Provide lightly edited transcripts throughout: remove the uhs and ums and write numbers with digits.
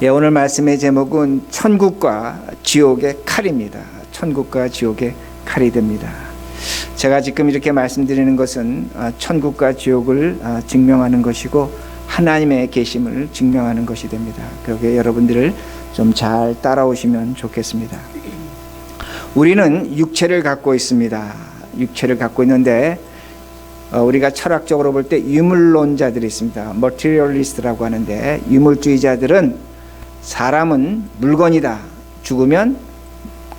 예, 오늘 말씀의 제목은 천국과 지옥의 칼입니다. 천국과 지옥의 칼이 됩니다. 제가 지금 이렇게 말씀드리는 것은 천국과 지옥을 증명하는 것이고 하나님의 계심을 증명하는 것이 됩니다. 그렇게 여러분들을 좀 잘 따라오시면 좋겠습니다. 우리는 육체를 갖고 있습니다. 육체를 갖고 있는데 우리가 철학적으로 볼 때 유물론자들이 있습니다. 머티리얼리스트라고 하는데, 유물주의자들은 사람은 물건이다, 죽으면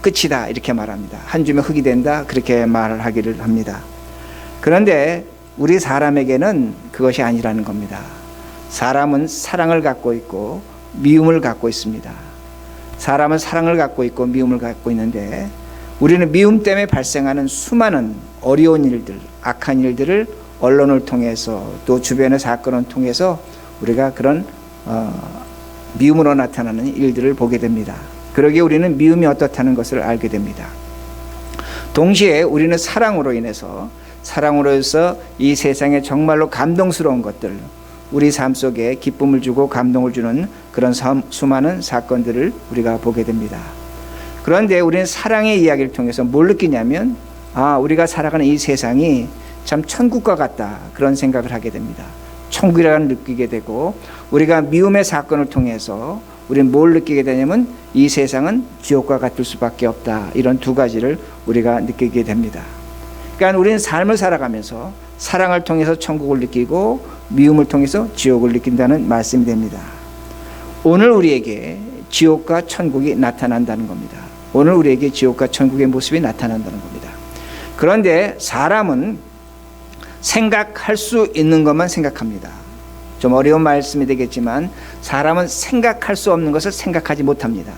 끝이다 이렇게 말합니다. 한 줌의 흙이 된다 그렇게 말을 하기를 합니다. 그런데 우리 사람에게는 그것이 아니라는 겁니다. 사람은 사랑을 갖고 있고 미움을 갖고 있습니다. 사람은 사랑을 갖고 있고 미움을 갖고 있는데, 우리는 미움 때문에 발생하는 수많은 어려운 일들, 악한 일들을 언론을 통해서 또 주변의 사건을 통해서 우리가 그런 미움으로 나타나는 일들을 보게 됩니다. 그러기에 우리는 미움이 어떻다는 것을 알게 됩니다. 동시에 우리는 사랑으로 인해서 이 세상에 정말로 감동스러운 것들, 우리 삶 속에 기쁨을 주고 감동을 주는 그런 수많은 사건들을 우리가 보게 됩니다. 그런데 우리는 사랑의 이야기를 통해서 뭘 느끼냐면, 우리가 살아가는 이 세상이 참 천국과 같다 그런 생각을 하게 됩니다. 천국이라는 느끼게 되고, 우리가 미움의 사건을 통해서 우리는 뭘 느끼게 되냐면 이 세상은 지옥과 같을 수밖에 없다, 이런 두 가지를 우리가 느끼게 됩니다. 그러니까 우리는 삶을 살아가면서 사랑을 통해서 천국을 느끼고 미움을 통해서 지옥을 느낀다는 말씀이 됩니다. 오늘 우리에게 지옥과 천국이 나타난다는 겁니다. 오늘 우리에게 지옥과 천국의 모습이 나타난다는 겁니다. 그런데 사람은 생각할 수 있는 것만 생각합니다. 좀 어려운 말씀이 되겠지만 사람은 생각할 수 없는 것을 생각하지 못합니다.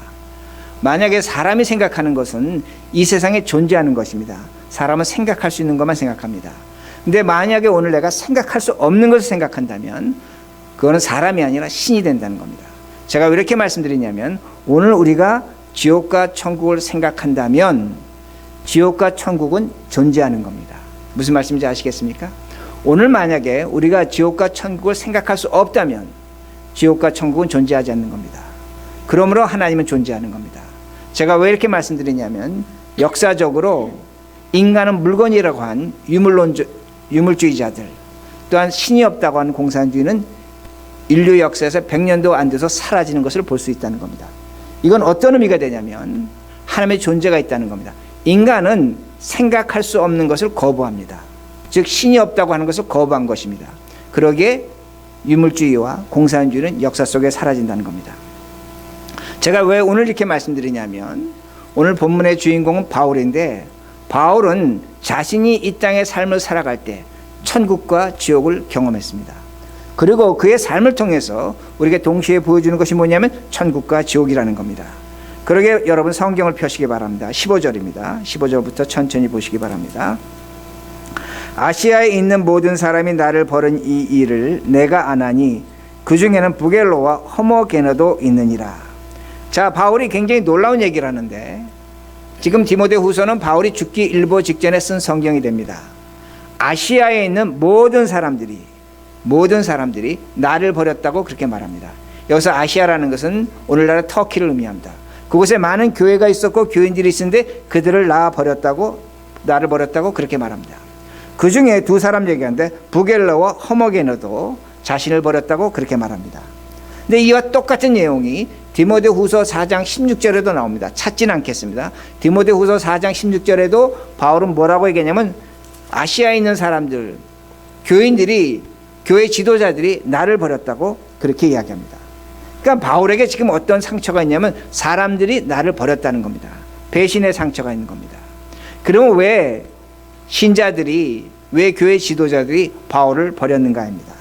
만약에 사람이 생각하는 것은 이 세상에 존재하는 것입니다. 사람은 생각할 수 있는 것만 생각합니다. 근데 만약에 오늘 내가 생각할 수 없는 것을 생각한다면 그거는 사람이 아니라 신이 된다는 겁니다. 제가 왜 이렇게 말씀드리냐면, 오늘 우리가 지옥과 천국을 생각한다면 지옥과 천국은 존재하는 겁니다. 무슨 말씀인지 아시겠습니까? 오늘 만약에 우리가 지옥과 천국을 생각할 수 없다면 지옥과 천국은 존재하지 않는 겁니다. 그러므로 하나님은 존재하는 겁니다. 제가 왜 이렇게 말씀드리냐면, 역사적으로 인간은 물건이라고 한 유물주의자들, 또한 신이 없다고 하는 공산주의는 인류 역사에서 100년도 안 돼서 사라지는 것을 볼 수 있다는 겁니다. 이건 어떤 의미가 되냐면 하나님의 존재가 있다는 겁니다. 인간은 생각할 수 없는 것을 거부합니다. 즉 신이 없다고 하는 것을 거부한 것입니다. 그러기에 유물주의와 공산주의는 역사 속에 사라진다는 겁니다. 제가 왜 오늘 이렇게 말씀드리냐면, 오늘 본문의 주인공은 바울인데, 바울은 자신이 이 땅의 삶을 살아갈 때 천국과 지옥을 경험했습니다. 그리고 그의 삶을 통해서 우리에게 동시에 보여주는 것이 뭐냐면 천국과 지옥이라는 겁니다. 그러게 여러분 성경을 펴시기 바랍니다. 15절입니다. 15절부터 천천히 보시기 바랍니다. 아시아에 있는 모든 사람이 나를 버린 이 일을 내가 아나니 그 중에는 부겔로와 허머게너도 있느니라. 자, 바울이 굉장히 놀라운 얘기를 하는데, 지금 디모데후서는 바울이 죽기 일보 직전에 쓴 성경이 됩니다. 아시아에 있는 모든 사람들이 나를 버렸다고 그렇게 말합니다. 여기서 아시아라는 것은 오늘날의 터키를 의미합니다. 그곳에 많은 교회가 있었고 교인들이 있었는데 그들을 나를 버렸다고 그렇게 말합니다. 그 중에 두 사람 얘기하는데 부겔러와 허머게너도 자신을 버렸다고 그렇게 말합니다. 근데 이와 똑같은 내용이 디모데후서 4장 16절에도 나옵니다. 찾지는 않겠습니다. 디모데후서 4장 16절에도 바울은 뭐라고 얘기하냐면, 아시아에 있는 사람들, 교회 지도자들이 나를 버렸다고 그렇게 이야기합니다. 그러니까 바울에게 지금 어떤 상처가 있냐면 사람들이 나를 버렸다는 겁니다. 배신의 상처가 있는 겁니다. 그러면 왜 교회 지도자들이 바울을 버렸는가 합니다.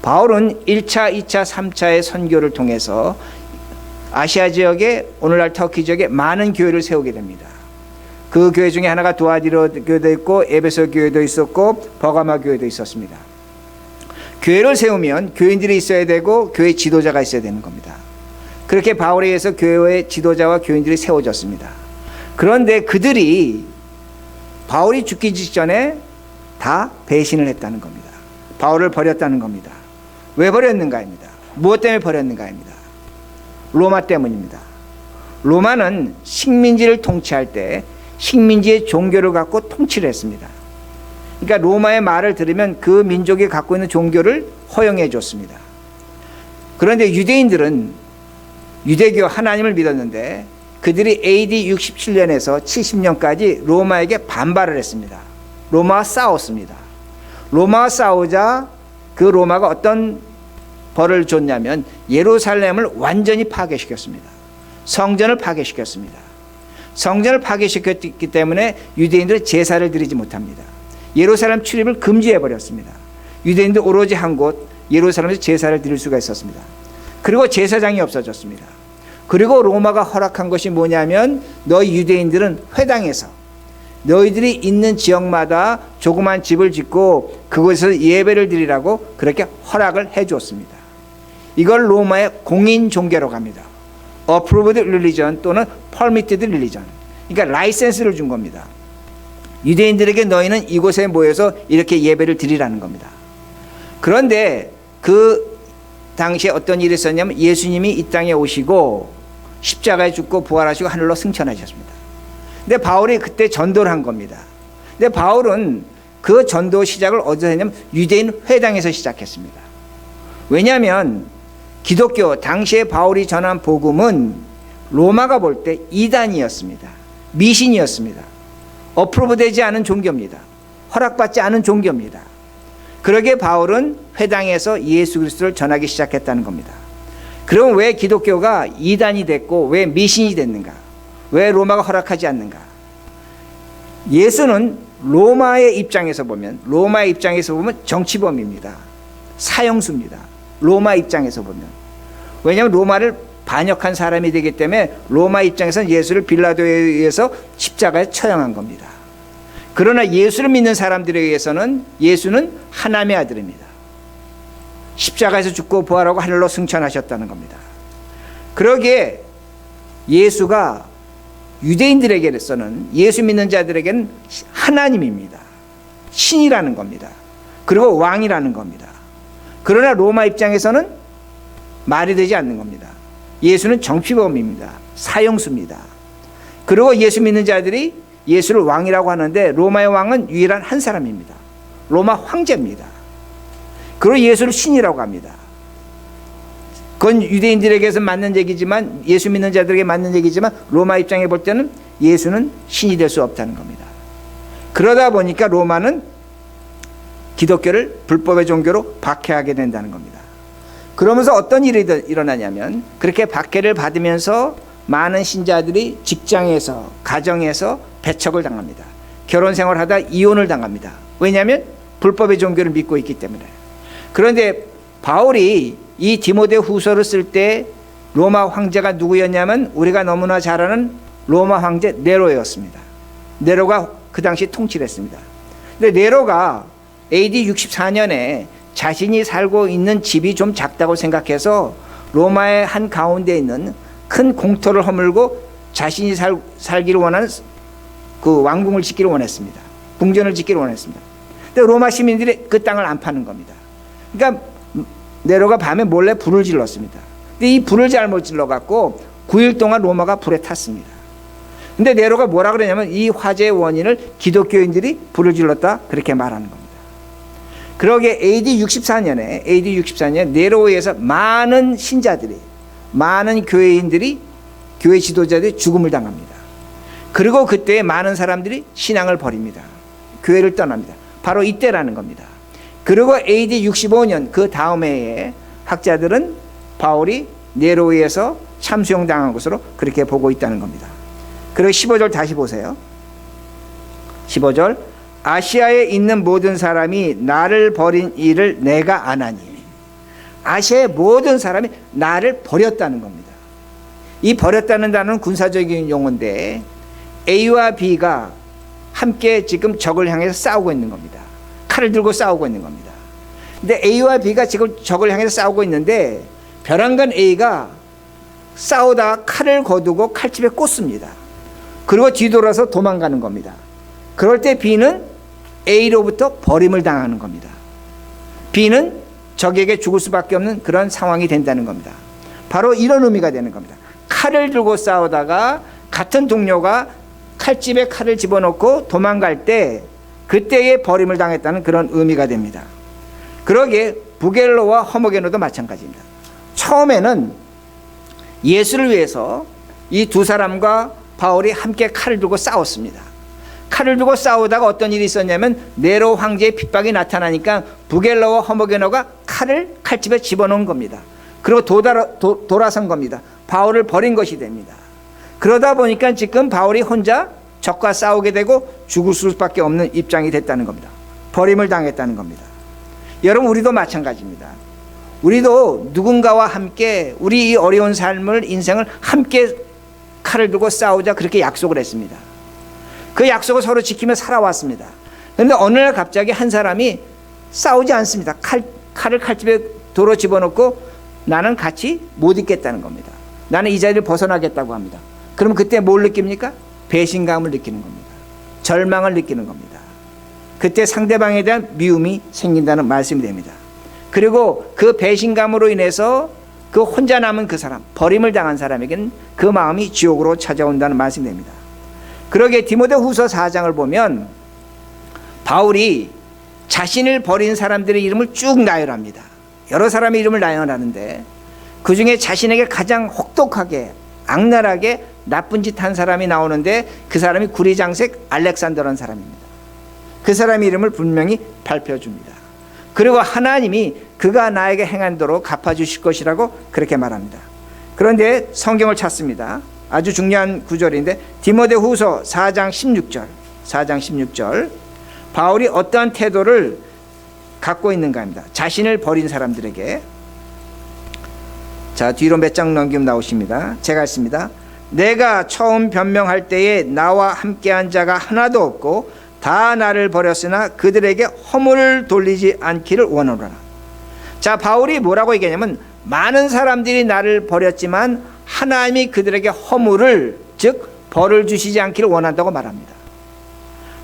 바울은 1차, 2차, 3차의 선교를 통해서 아시아 지역에, 오늘날 터키 지역에 많은 교회를 세우게 됩니다. 그 교회 중에 하나가 두아디로 교회도 있고 에베소 교회도 있었고 버가마 교회도 있었습니다. 교회를 세우면 교인들이 있어야 되고 교회 지도자가 있어야 되는 겁니다. 그렇게 바울에 의해서 교회의 지도자와 교인들이 세워졌습니다. 그런데 그들이 바울이 죽기 직전에 다 배신을 했다는 겁니다. 바울을 버렸다는 겁니다. 왜 버렸는가입니다. 무엇 때문에 버렸는가입니다. 로마 때문입니다. 로마는 식민지를 통치할 때 식민지의 종교를 갖고 통치를 했습니다. 그러니까 로마의 말을 들으면 그 민족이 갖고 있는 종교를 허용해 줬습니다. 그런데 유대인들은 유대교 하나님을 믿었는데 그들이 AD 67년에서 70년까지 로마에게 반발을 했습니다. 로마와 싸웠습니다. 로마와 싸우자 그 로마가 어떤 벌을 줬냐면 예루살렘을 완전히 파괴시켰습니다. 성전을 파괴시켰습니다. 성전을 파괴시켰기 때문에 유대인들은 제사를 드리지 못합니다. 예루살렘 출입을 금지해버렸습니다. 유대인들 오로지 한 곳 예루살렘에서 제사를 드릴 수가 있었습니다. 그리고 제사장이 없어졌습니다. 그리고 로마가 허락한 것이 뭐냐면 너희 유대인들은 회당에서 너희들이 있는 지역마다 조그만 집을 짓고 그곳에서 예배를 드리라고 그렇게 허락을 해 주었습니다. 이걸 로마의 공인 종교라고 합니다. Approved religion 또는 Permitted religion. 그러니까 라이센스를 준 겁니다. 유대인들에게 너희는 이곳에 모여서 이렇게 예배를 드리라는 겁니다. 그런데 그 당시에 어떤 일이 있었냐면 예수님이 이 땅에 오시고 십자가에 죽고 부활하시고 하늘로 승천하셨습니다. 근데 바울이 그때 전도를 한 겁니다. 근데 바울은 그 전도 시작을 어디서 했냐면 유대인 회당에서 시작했습니다. 왜냐하면 기독교 당시에 바울이 전한 복음은 로마가 볼 때 이단이었습니다. 미신이었습니다. 어프로브되지 않은 종교입니다. 허락받지 않은 종교입니다. 그러기에 바울은 회당에서 예수 그리스도를 전하기 시작했다는 겁니다. 그럼 왜 기독교가 이단이 됐고 왜 미신이 됐는가? 왜 로마가 허락하지 않는가? 예수는 로마의 입장에서 보면 정치범입니다. 사형수입니다. 로마 입장에서 보면. 왜냐하면 로마를 반역한 사람이 되기 때문에 로마 입장에서는 예수를 빌라도에 의해서 십자가에 처형한 겁니다. 그러나 예수를 믿는 사람들에 의해서는 예수는 하나님의 아들입니다. 십자가에서 죽고 부활하고 하늘로 승천하셨다는 겁니다. 그러기에 예수가 유대인들에게서는 예수 믿는 자들에게는 하나님입니다. 신이라는 겁니다. 그리고 왕이라는 겁니다. 그러나 로마 입장에서는 말이 되지 않는 겁니다. 예수는 정치범입니다. 사형수입니다. 그리고 예수 믿는 자들이 예수를 왕이라고 하는데 로마의 왕은 유일한 한 사람입니다. 로마 황제입니다. 그리고 예수를 신이라고 합니다. 그건 유대인들에게서 맞는 얘기지만 예수 믿는 자들에게 맞는 얘기지만 로마 입장에 볼 때는 예수는 신이 될 수 없다는 겁니다. 그러다 보니까 로마는 기독교를 불법의 종교로 박해하게 된다는 겁니다. 그러면서 어떤 일이 일어나냐면 그렇게 박해를 받으면서 많은 신자들이 직장에서 가정에서 배척을 당합니다. 결혼 생활하다 이혼을 당합니다. 왜냐하면 불법의 종교를 믿고 있기 때문에. 그런데 바울이 이 디모데 후서를 쓸 때 로마 황제가 누구였냐면 우리가 너무나 잘 아는 로마 황제 네로였습니다. 네로가 그 당시 통치를 했습니다. 근데 네로가 AD 64년에 자신이 살고 있는 집이 좀 작다고 생각해서 로마의 한 가운데 있는 큰 공터를 허물고 자신이 살기를 원하는 그 왕궁을 짓기를 원했습니다. 궁전을 짓기를 원했습니다. 근데 로마 시민들이 그 땅을 안 파는 겁니다. 그러니까 네로가 밤에 몰래 불을 질렀습니다. 근데 이 불을 잘못 질러갖고 9일 동안 로마가 불에 탔습니다. 근데 네로가 뭐라 그러냐면 이 화재의 원인을 기독교인들이 불을 질렀다 그렇게 말하는 겁니다. 그러게 AD 64년에 네로에 의해서 많은 신자들이 많은 교회인들이 교회 지도자들이 죽음을 당합니다. 그리고 그때 많은 사람들이 신앙을 버립니다. 교회를 떠납니다. 바로 이때라는 겁니다. 그리고 AD 65년 그 다음 해에 학자들은 바울이 네로에 의해서 참수형당한 것으로 그렇게 보고 있다는 겁니다. 그리고 15절 다시 보세요. 15절 아시아에 있는 모든 사람이 나를 버린 일을 내가 아나니. 아시아의 모든 사람이 나를 버렸다는 겁니다. 이 버렸다는 단어는 군사적인 용어인데 A와 B가 함께 지금 적을 향해서 싸우고 있는 겁니다. 칼을 들고 싸우고 있는 겁니다. 근데 A와 B가 지금 적을 향해서 싸우고 있는데 벼랑간 A가 싸우다가 칼을 거두고 칼집에 꽂습니다. 그리고 뒤돌아서 도망가는 겁니다. 그럴 때 B는 A로부터 버림을 당하는 겁니다. B는 적에게 죽을 수밖에 없는 그런 상황이 된다는 겁니다. 바로 이런 의미가 되는 겁니다. 칼을 들고 싸우다가 같은 동료가 칼집에 칼을 집어넣고 도망갈 때 그때에 버림을 당했다는 그런 의미가 됩니다. 그러기에 부겔로와 허모게노도 마찬가지입니다. 처음에는 예수를 위해서 이 두 사람과 바울이 함께 칼을 들고 싸웠습니다. 칼을 들고 싸우다가 어떤 일이 있었냐면 네로 황제의 핍박이 나타나니까 부겔로와 허모게노가 칼을 칼집에 집어넣은 겁니다. 그리고 돌아선 겁니다. 바울을 버린 것이 됩니다. 그러다 보니까 지금 바울이 혼자 적과 싸우게 되고 죽을 수밖에 없는 입장이 됐다는 겁니다. 버림을 당했다는 겁니다. 여러분, 우리도 마찬가지입니다. 우리도 누군가와 함께 우리 이 어려운 삶을, 인생을 함께 칼을 들고 싸우자 그렇게 약속을 했습니다. 그 약속을 서로 지키며 살아왔습니다. 그런데 어느 날 갑자기 한 사람이 싸우지 않습니다. 칼을 칼집에 도로 집어넣고 나는 같이 못 있겠다는 겁니다. 나는 이 자리를 벗어나겠다고 합니다. 그럼 그때 뭘 느낍니까? 배신감을 느끼는 겁니다. 절망을 느끼는 겁니다. 그때 상대방에 대한 미움이 생긴다는 말씀이 됩니다. 그리고 그 배신감으로 인해서 그 혼자 남은 그 사람, 버림을 당한 사람에게는 그 마음이 지옥으로 찾아온다는 말씀이 됩니다. 그러기에 디모데후서 4장을 보면 바울이 자신을 버린 사람들의 이름을 쭉 나열합니다. 여러 사람의 이름을 나열하는데 그 중에 자신에게 가장 혹독하게 악랄하게 나쁜 짓 한 사람이 나오는데 그 사람이 구리장색 알렉산더라는 사람입니다. 그 사람의 이름을 분명히 발표해 줍니다. 그리고 하나님이 그가 나에게 행한 대로 갚아주실 것이라고 그렇게 말합니다. 그런데 성경을 찾습니다. 아주 중요한 구절인데 디모데후서 4장 16절 바울이 어떠한 태도를 갖고 있는가 합니다. 자신을 버린 사람들에게. 자, 뒤로 몇 장 넘기면 나오십니다. 제가 읽습니다. 내가 처음 변명할 때에 나와 함께한 자가 하나도 없고 다 나를 버렸으나 그들에게 허물을 돌리지 않기를 원하노라. 자, 바울이 뭐라고 얘기하냐면 많은 사람들이 나를 버렸지만 하나님이 그들에게 허물을, 즉 벌을 주시지 않기를 원한다고 말합니다.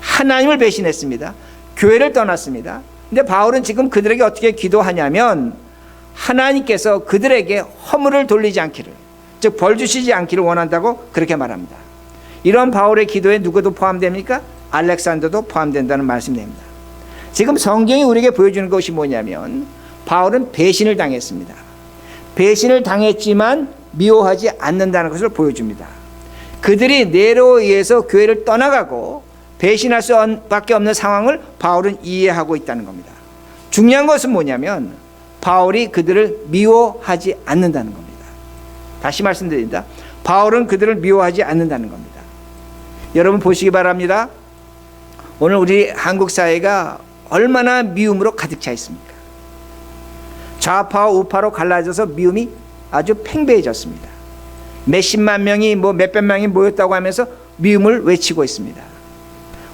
하나님을 배신했습니다. 교회를 떠났습니다. 근데 바울은 지금 그들에게 어떻게 기도하냐면 하나님께서 그들에게 허물을 돌리지 않기를, 즉 벌 주시지 않기를 원한다고 그렇게 말합니다. 이런 바울의 기도에 누구도 포함됩니까? 알렉산더도 포함된다는 말씀입니다. 지금 성경이 우리에게 보여주는 것이 뭐냐면 바울은 배신을 당했습니다. 배신을 당했지만 미워하지 않는다는 것을 보여줍니다. 그들이 네로에 의해서 교회를 떠나가고 배신할 수밖에 없는 상황을 바울은 이해하고 있다는 겁니다. 중요한 것은 뭐냐면 바울이 그들을 미워하지 않는다는 겁니다. 다시 말씀드립니다. 바울은 그들을 미워하지 않는다는 겁니다. 여러분 보시기 바랍니다. 오늘 우리 한국 사회가 얼마나 미움으로 가득 차 있습니까? 좌파와 우파로 갈라져서 미움이 아주 팽배해졌습니다. 몇십만 명이 몇백 명이 모였다고 하면서 미움을 외치고 있습니다.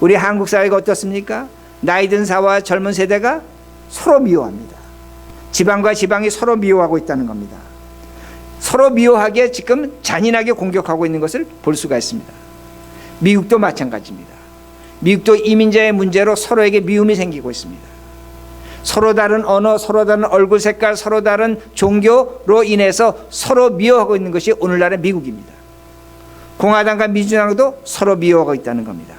우리 한국 사회가 어떻습니까? 나이 든 사회와 젊은 세대가 서로 미워합니다. 지방과 지방이 서로 미워하고 있다는 겁니다. 서로 미워하기에 지금 잔인하게 공격하고 있는 것을 볼 수가 있습니다. 미국도 마찬가지입니다. 미국도 이민자의 문제로 서로에게 미움이 생기고 있습니다. 서로 다른 언어, 서로 다른 얼굴 색깔, 서로 다른 종교로 인해서 서로 미워하고 있는 것이 오늘날의 미국입니다. 공화당과 민주당도 서로 미워하고 있다는 겁니다.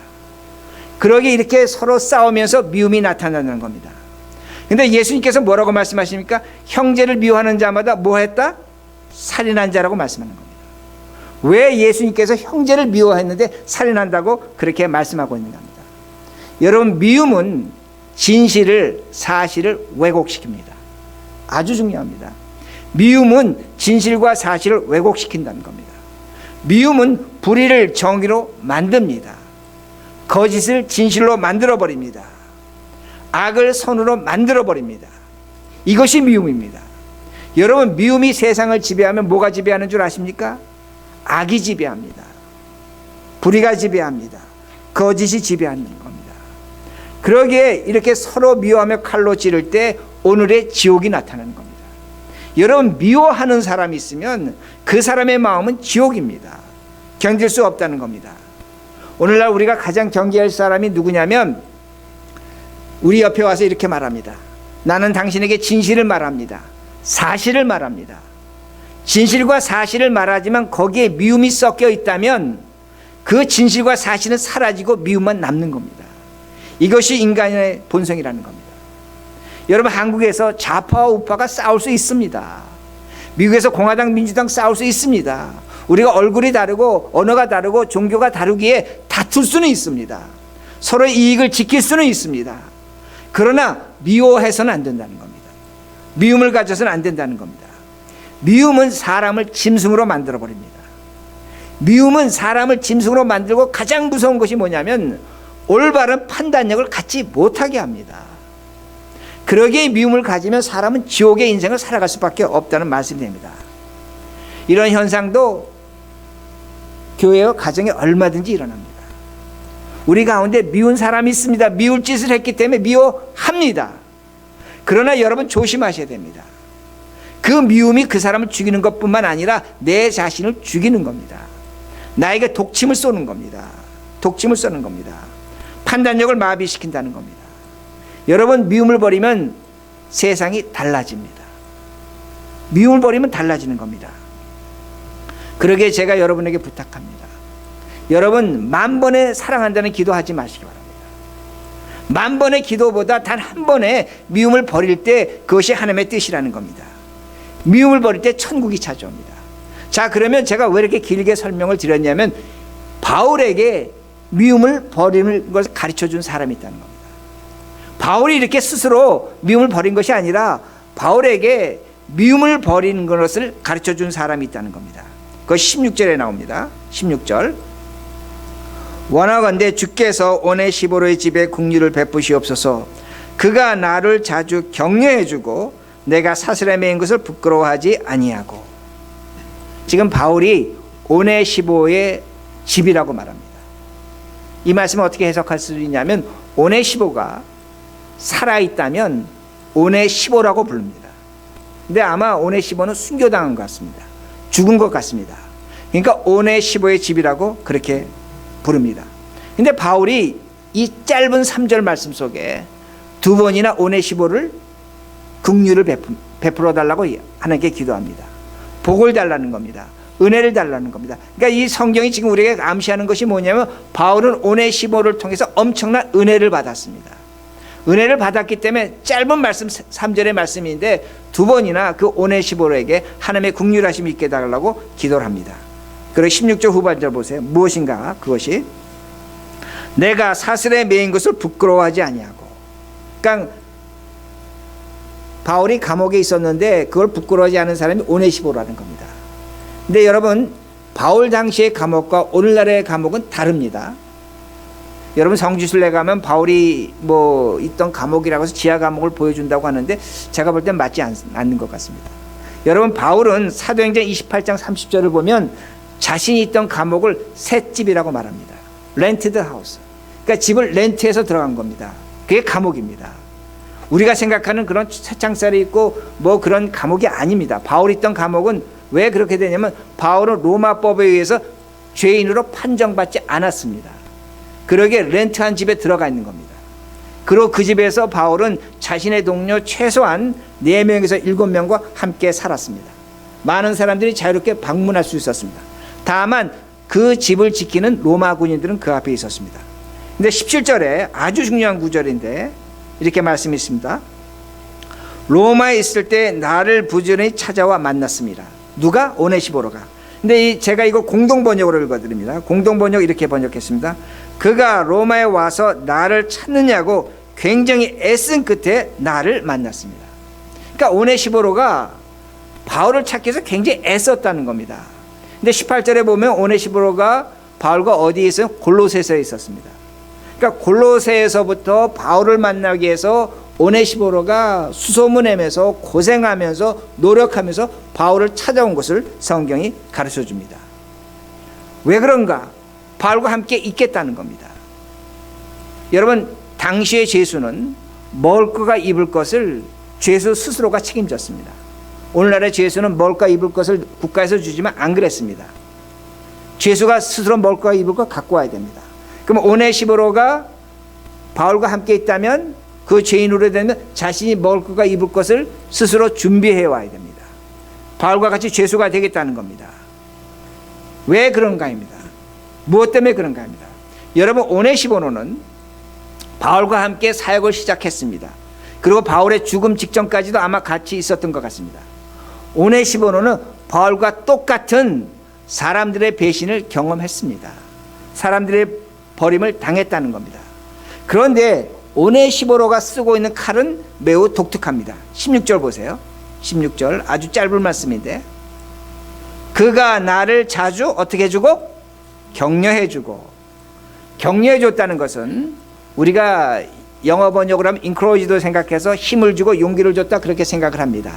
그러기에 이렇게 서로 싸우면서 미움이 나타나는 겁니다. 그런데 예수님께서 뭐라고 말씀하십니까? 형제를 미워하는 자마다 뭐 했다? 살인한 자라고 말씀하는 겁니다. 왜 예수님께서 형제를 미워했는데 살인한다고 그렇게 말씀하고 있는 겁니다. 여러분, 미움은 진실을, 사실을 왜곡시킵니다. 아주 중요합니다. 미움은 진실과 사실을 왜곡시킨다는 겁니다. 미움은 불의를 정의로 만듭니다. 거짓을 진실로 만들어버립니다. 악을 선으로 만들어버립니다. 이것이 미움입니다. 여러분, 미움이 세상을 지배하면 뭐가 지배하는 줄 아십니까? 악이 지배합니다. 불의가 지배합니다. 거짓이 지배하는 겁니다. 그러기에 이렇게 서로 미워하며 칼로 찌를 때 오늘의 지옥이 나타나는 겁니다. 여러분, 미워하는 사람이 있으면 그 사람의 마음은 지옥입니다. 견딜 수 없다는 겁니다. 오늘날 우리가 가장 경계할 사람이 누구냐면 우리 옆에 와서 이렇게 말합니다. 나는 당신에게 진실을 말합니다. 사실을 말합니다. 진실과 사실을 말하지만 거기에 미움이 섞여 있다면 그 진실과 사실은 사라지고 미움만 남는 겁니다. 이것이 인간의 본성이라는 겁니다. 여러분, 한국에서 좌파와 우파가 싸울 수 있습니다. 미국에서 공화당, 민주당 싸울 수 있습니다. 우리가 얼굴이 다르고 언어가 다르고 종교가 다르기에 다툴 수는 있습니다. 서로의 이익을 지킬 수는 있습니다. 그러나 미워해서는 안 된다는 겁니다. 미움을 가져서는 안 된다는 겁니다. 미움은 사람을 짐승으로 만들어버립니다. 미움은 사람을 짐승으로 만들고 가장 무서운 것이 뭐냐면 올바른 판단력을 갖지 못하게 합니다. 그러기에 미움을 가지면 사람은 지옥의 인생을 살아갈 수밖에 없다는 말씀이 됩니다. 이런 현상도 교회와 가정에 얼마든지 일어납니다. 우리 가운데 미운 사람이 있습니다. 미울 짓을 했기 때문에 미워합니다. 그러나 여러분 조심하셔야 됩니다. 그 미움이 그 사람을 죽이는 것뿐만 아니라 내 자신을 죽이는 겁니다. 나에게 독침을 쏘는 겁니다. 독침을 쏘는 겁니다. 판단력을 마비시킨다는 겁니다. 여러분, 미움을 버리면 세상이 달라집니다. 미움을 버리면 달라지는 겁니다. 그러기에 제가 여러분에게 부탁합니다. 여러분, 10,000번의 사랑한다는 기도하지 마시기 바랍니다. 10,000번의 기도보다 단 한 번의 미움을 버릴 때 그것이 하나님의 뜻이라는 겁니다. 미움을 버릴 때 천국이 찾아옵니다. 자, 그러면 제가 왜 이렇게 길게 설명을 드렸냐면 바울에게 미움을 버리는 것을 가르쳐준 사람이 있다는 겁니다. 바울이 이렇게 스스로 미움을 버린 것이 아니라 바울에게 미움을 버리는 것을 가르쳐준 사람이 있다는 겁니다. 그것이 16절에 나옵니다. 16절. 원하건대 주께서 오네시보로의 집에 긍휼을 베푸시옵소서. 그가 나를 자주 격려해주고 내가 사슬에 매인 것을 부끄러워하지 아니하고. 지금 바울이 오네시보의 집이라고 말합니다. 이 말씀을 어떻게 해석할 수 있냐면 오네시보가 살아있다면 오네시보라고 부릅니다. 근데 아마 오네시보는 순교당한 것 같습니다. 죽은 것 같습니다. 그러니까 오네시보의 집이라고 그렇게 부릅니다. 근데 바울이 이 짧은 3절 말씀 속에 2번이나 오네시보를 긍휼을 베풀어 달라고 하나님께 기도합니다. 복을 달라는 겁니다. 은혜를 달라는 겁니다. 그러니까 이 성경이 지금 우리에게 암시하는 것이 뭐냐면 바울은 오네시보를 통해서 엄청난 은혜를 받았습니다. 은혜를 받았기 때문에 짧은 말씀 3절의 말씀인데 2번이나 그 오네시보에게 하나님의 긍휼하심이 있게 달라고 기도를 합니다. 그리고 16절 후반절 보세요. 무엇인가 그것이 내가 사슬에 매인 것을 부끄러워하지 아니하고. 그러니까 바울이 감옥에 있었는데 그걸 부끄러워하지 않은 사람이 오네시보라는 겁니다. 근데 여러분, 바울 당시의 감옥과 오늘날의 감옥은 다릅니다. 여러분, 성지순례 가면 바울이 있던 감옥이라고 해서 지하 감옥을 보여준다고 하는데 제가 볼 땐 맞지 않는 것 같습니다. 여러분, 바울은 사도행전 28장 30절을 보면 자신이 있던 감옥을 셋집이라고 말합니다. 렌티드 하우스. 그러니까 집을 렌트해서 들어간 겁니다. 그게 감옥입니다. 우리가 생각하는 그런 쇠창살이 있고 그런 감옥이 아닙니다. 바울이 있던 감옥은 왜 그렇게 되냐면 바울은 로마법에 의해서 죄인으로 판정받지 않았습니다. 그러기에 렌트한 집에 들어가 있는 겁니다. 그리고 그 집에서 바울은 자신의 동료 최소한 4명에서 7명과 함께 살았습니다. 많은 사람들이 자유롭게 방문할 수 있었습니다. 다만 그 집을 지키는 로마 군인들은 그 앞에 있었습니다. 근데 17절에 아주 중요한 구절인데 이렇게 말씀이 있습니다. 로마에 있을 때 나를 부지런히 찾아와 만났습니다. 누가? 오네시보로가. 근데 제가 이거 공동번역으로 읽어드립니다. 공동번역 이렇게 번역했습니다. 그가 로마에 와서 나를 찾느냐고 굉장히 애쓴 끝에 나를 만났습니다. 그러니까 오네시보로가 바울을 찾기 위해서 굉장히 애썼다는 겁니다. 근데 18절에 보면 오네시보로가 바울과 어디에 있어요? 골로새서에 있었습니다. 그러니까 골로새에서부터 바울을 만나기 위해서 오네시보로가 수소문하면서 고생하면서 노력하면서 바울을 찾아온 것을 성경이 가르쳐 줍니다. 왜 그런가? 바울과 함께 있겠다는 겁니다. 여러분, 당시의 죄수는 먹을 것과 입을 것을 죄수 스스로가 책임졌습니다. 오늘날의 죄수는 먹을 것과 입을 것을 국가에서 주지만 안 그랬습니다. 죄수가 스스로 먹을 것과 입을 것 갖고 와야 됩니다. 그럼 오네시보로가 바울과 함께 있다면 그 죄인으로 되면 자신이 먹을 것과 입을 것을 스스로 준비해 와야 됩니다. 바울과 같이 죄수가 되겠다는 겁니다. 왜 그런가입니다. 무엇 때문에 그런가입니다. 여러분, 오네시모로는 바울과 함께 사역을 시작했습니다. 그리고 바울의 죽음 직전까지도 아마 같이 있었던 것 같습니다. 오네시모로는 바울과 똑같은 사람들의 배신을 경험했습니다. 사람들의 버림을 당했다는 겁니다. 그런데 오네시모로가 쓰고 있는 칼은 매우 독특합니다. 16절 보세요. 16절 아주 짧은 말씀인데, 그가 나를 자주 어떻게 해주고? 격려해주고. 격려해줬다는 것은 우리가 영어 번역으로 하면 encourage도 생각해서 힘을 주고 용기를 줬다, 그렇게 생각을 합니다.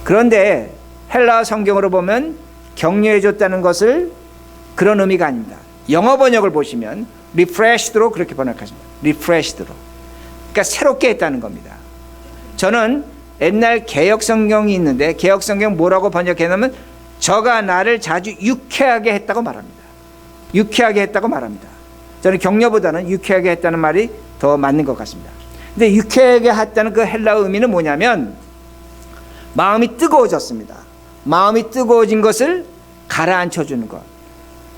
그런데 헬라어 성경으로 보면 격려해줬다는 것을 그런 의미가 아닙니다. 영어 번역을 보시면 refreshed로 그렇게 번역하십니다. refreshed로. 그러니까 새롭게 했다는 겁니다. 저는 옛날 개역 성경이 있는데 개역 성경 뭐라고 번역해놓으면 저가 나를 자주 유쾌하게 했다고 말합니다. 유쾌하게 했다고 말합니다. 저는 격려보다는 유쾌하게 했다는 말이 더 맞는 것 같습니다. 근데 유쾌하게 했다는 그 헬라어 의미는 뭐냐면 마음이 뜨거워졌습니다. 마음이 뜨거워진 것을 가라앉혀 주는 것,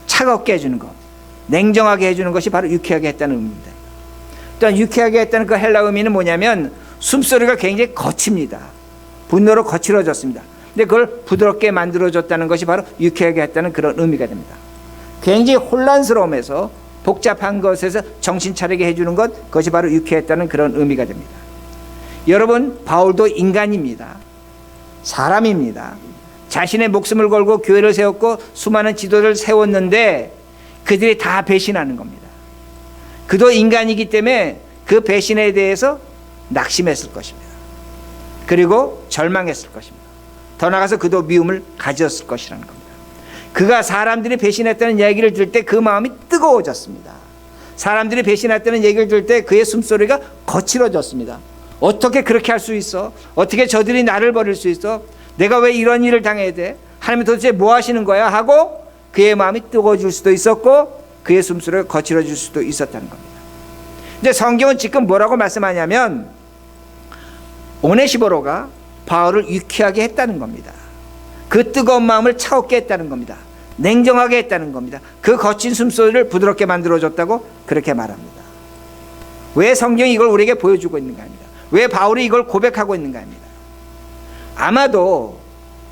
차갑게 해주는 것, 냉정하게 해주는 것이 바로 유쾌하게 했다는 의미입니다. 또한 유쾌하게 했다는 그 헬라어 의미는 뭐냐면 숨소리가 굉장히 거칩니다. 분노로 거칠어졌습니다. 근데 그걸 부드럽게 만들어줬다는 것이 바로 유쾌하게 했다는 그런 의미가 됩니다. 굉장히 혼란스러움에서 복잡한 것에서 정신 차리게 해주는 것, 그것이 바로 유쾌했다는 그런 의미가 됩니다. 여러분, 바울도 인간입니다. 사람입니다. 자신의 목숨을 걸고 교회를 세웠고 수많은 지도를 세웠는데 그들이 다 배신하는 겁니다. 그도 인간이기 때문에 그 배신에 대해서 낙심했을 것입니다. 그리고 절망했을 것입니다. 더 나아가서 그도 미움을 가졌을 것이라는 겁니다. 그가 사람들이 배신했다는 얘기를 들을 때 그 마음이 뜨거워졌습니다. 사람들이 배신했다는 얘기를 들을 때 그의 숨소리가 거칠어졌습니다. 어떻게 그렇게 할 수 있어? 어떻게 저들이 나를 버릴 수 있어? 내가 왜 이런 일을 당해야 돼? 하나님이 도대체 뭐 하시는 거야? 하고 그의 마음이 뜨거워질 수도 있었고 그의 숨소리가 거칠어질 수도 있었다는 겁니다. 근데 성경은 지금 뭐라고 말씀하냐면 오네시모로가 바울을 유쾌하게 했다는 겁니다. 그 뜨거운 마음을 차갑게 했다는 겁니다. 냉정하게 했다는 겁니다. 그 거친 숨소리를 부드럽게 만들어줬다고 그렇게 말합니다. 왜 성경이 이걸 우리에게 보여주고 있는가 합니다. 왜 바울이 이걸 고백하고 있는가 합니다. 아마도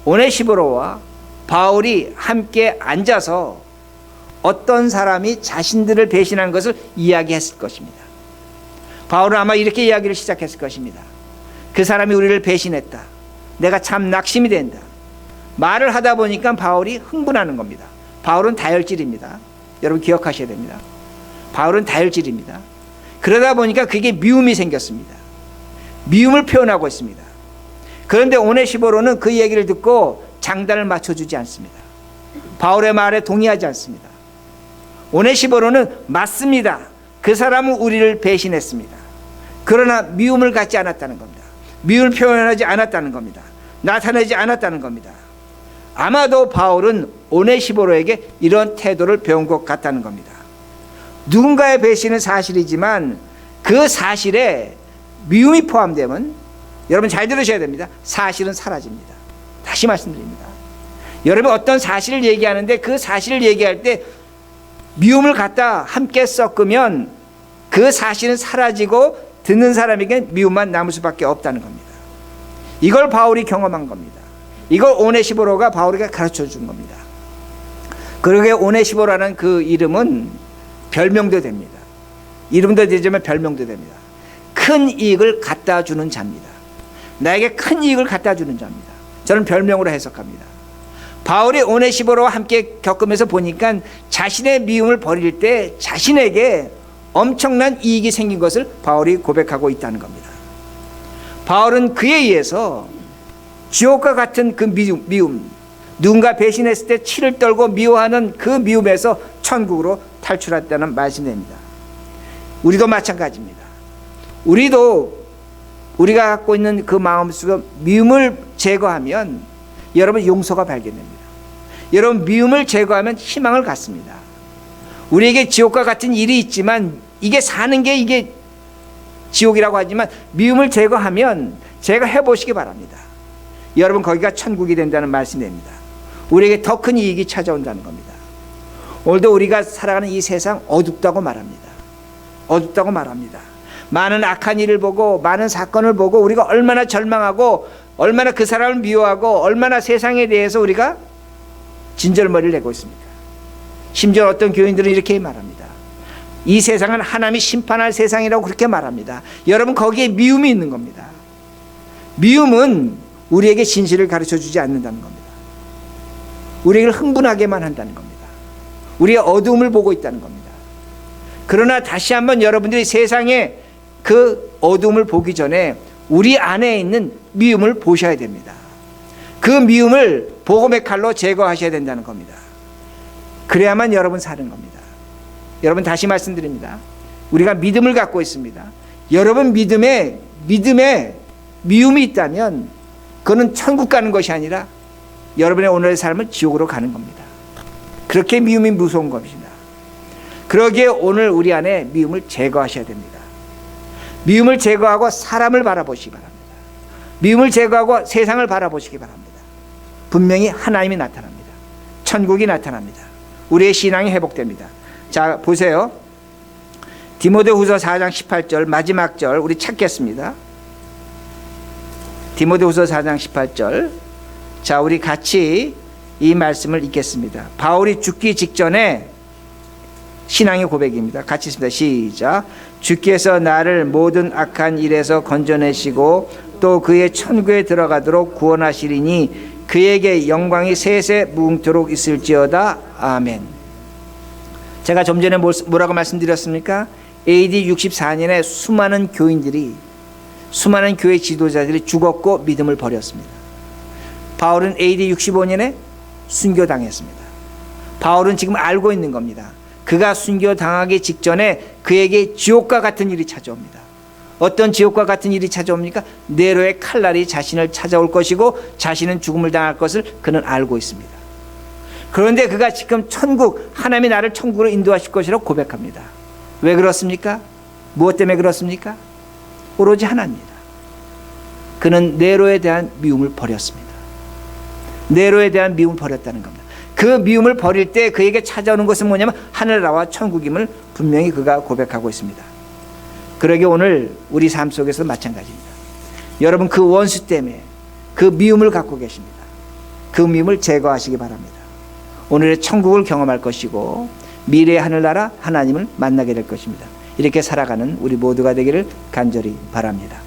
오네시모로와 바울이 함께 앉아서 어떤 사람이 자신들을 배신한 것을 이야기했을 것입니다. 바울은 아마 이렇게 이야기를 시작했을 것입니다. 그 사람이 우리를 배신했다. 내가 참 낙심이 된다. 말을 하다 보니까 바울이 흥분하는 겁니다. 바울은 다혈질입니다. 여러분 기억하셔야 됩니다. 바울은 다혈질입니다. 그러다 보니까 그게 미움이 생겼습니다. 미움을 표현하고 있습니다. 그런데 오네시모로는 그 얘기를 듣고 장단을 맞춰주지 않습니다. 바울의 말에 동의하지 않습니다. 오네시모로는 맞습니다. 그 사람은 우리를 배신했습니다. 그러나 미움을 갖지 않았다는 겁니다. 미움을 표현하지 않았다는 겁니다. 나타내지 않았다는 겁니다. 아마도 바울은 오네시모로에게 이런 태도를 배운 것 같다는 겁니다. 누군가의 배신은 사실이지만 그 사실에 미움이 포함되면 여러분 잘 들으셔야 됩니다. 사실은 사라집니다. 다시 말씀드립니다. 여러분 어떤 사실을 얘기하는데 그 사실을 얘기할 때 미움을 갖다 함께 섞으면 그 사실은 사라지고 듣는 사람에게 미움만 남을 수밖에 없다는 겁니다. 이걸 바울이 경험한 겁니다. 이걸 오네시모로가 바울에게 가르쳐 준 겁니다. 그러게 오네시모로라는 그 이름은 별명도 됩니다. 이름도 되지만 별명도 됩니다. 큰 이익을 갖다 주는 자입니다. 나에게 큰 이익을 갖다 주는 자입니다. 저는 별명으로 해석합니다. 바울이 오네시모로와 함께 겪으면서 보니까 자신의 미움을 버릴 때 자신에게 엄청난 이익이 생긴 것을 바울이 고백하고 있다는 겁니다. 바울은 그에 의해서 지옥과 같은 그 미움, 누군가 배신했을 때 치를 떨고 미워하는 그 미움에서 천국으로 탈출했다는 말씀입니다. 우리도 마찬가지입니다. 우리도 우리가 갖고 있는 그 마음속에 미움을 제거하면 여러분 용서가 발견됩니다. 여러분 미움을 제거하면 희망을 갖습니다. 우리에게 지옥과 같은 일이 있지만 이게 사는 게 이게 지옥이라고 하지만 미움을 제거하면 제가 해보시기 바랍니다. 여러분 거기가 천국이 된다는 말씀입니다. 우리에게 더 큰 이익이 찾아온다는 겁니다. 오늘도 우리가 살아가는 이 세상 어둡다고 말합니다. 어둡다고 말합니다. 많은 악한 일을 보고 많은 사건을 보고 우리가 얼마나 절망하고 얼마나 그 사람을 미워하고 얼마나 세상에 대해서 우리가 진절머리를 내고 있습니까? 심지어 어떤 교인들은 이렇게 말합니다. 이 세상은 하나님이 심판할 세상이라고 그렇게 말합니다. 여러분 거기에 미움이 있는 겁니다. 미움은 우리에게 진실을 가르쳐주지 않는다는 겁니다. 우리를 흥분하게만 한다는 겁니다. 우리의 어두움을 보고 있다는 겁니다. 그러나 다시 한번 여러분들이 세상에 그 어두움을 보기 전에 우리 안에 있는 미움을 보셔야 됩니다. 그 미움을 복음의 칼로 제거하셔야 된다는 겁니다. 그래야만 여러분 사는 겁니다. 여러분 다시 말씀드립니다. 우리가 믿음을 갖고 있습니다. 여러분 믿음에 미움이 있다면 그거는 천국 가는 것이 아니라 여러분의 오늘의 삶을 지옥으로 가는 겁니다. 그렇게 미움이 무서운 것입니다. 그러기에 오늘 우리 안에 미움을 제거하셔야 됩니다. 미움을 제거하고 사람을 바라보시기 바랍니다. 미움을 제거하고 세상을 바라보시기 바랍니다. 분명히 하나님이 나타납니다. 천국이 나타납니다. 우리의 신앙이 회복됩니다. 자, 보세요. 디모데후서 4장 18절 마지막 절 우리 찾겠습니다. 디모데후서 4장 18절. 자, 우리 같이 이 말씀을 읽겠습니다. 바울이 죽기 직전에 신앙의 고백입니다. 같이 읽습니다. 시작. 주께서 나를 모든 악한 일에서 건져내시고 또 그의 천국에 들어가도록 구원하시리니 그에게 영광이 세세 무궁토록 있을지어다. 아멘. 제가 좀 전에 뭐라고 말씀드렸습니까? AD 64년에 수많은 교인들이 수많은 교회 지도자들이 죽었고 믿음을 버렸습니다. 바울은 AD 65년에 순교당했습니다. 바울은 지금 알고 있는 겁니다. 그가 순교당하기 직전에 그에게 지옥과 같은 일이 찾아옵니다. 어떤 지옥과 같은 일이 찾아옵니까? 네로의 칼날이 자신을 찾아올 것이고 자신은 죽음을 당할 것을 그는 알고 있습니다. 그런데 그가 지금 천국, 하나님이 나를 천국으로 인도하실 것이라고 고백합니다. 왜 그렇습니까? 무엇 때문에 그렇습니까? 오로지 하나입니다. 그는 네로에 대한 미움을 버렸습니다. 네로에 대한 미움을 버렸다는 겁니다. 그 미움을 버릴 때 그에게 찾아오는 것은 뭐냐면 하늘나라와 천국임을 분명히 그가 고백하고 있습니다. 그러기에 오늘 우리 삶 속에서 마찬가지입니다. 여러분 그 원수 때문에 그 미움을 갖고 계십니다. 그 미움을 제거하시기 바랍니다. 오늘의 천국을 경험할 것이고 미래의 하늘나라 하나님을 만나게 될 것입니다. 이렇게 살아가는 우리 모두가 되기를 간절히 바랍니다.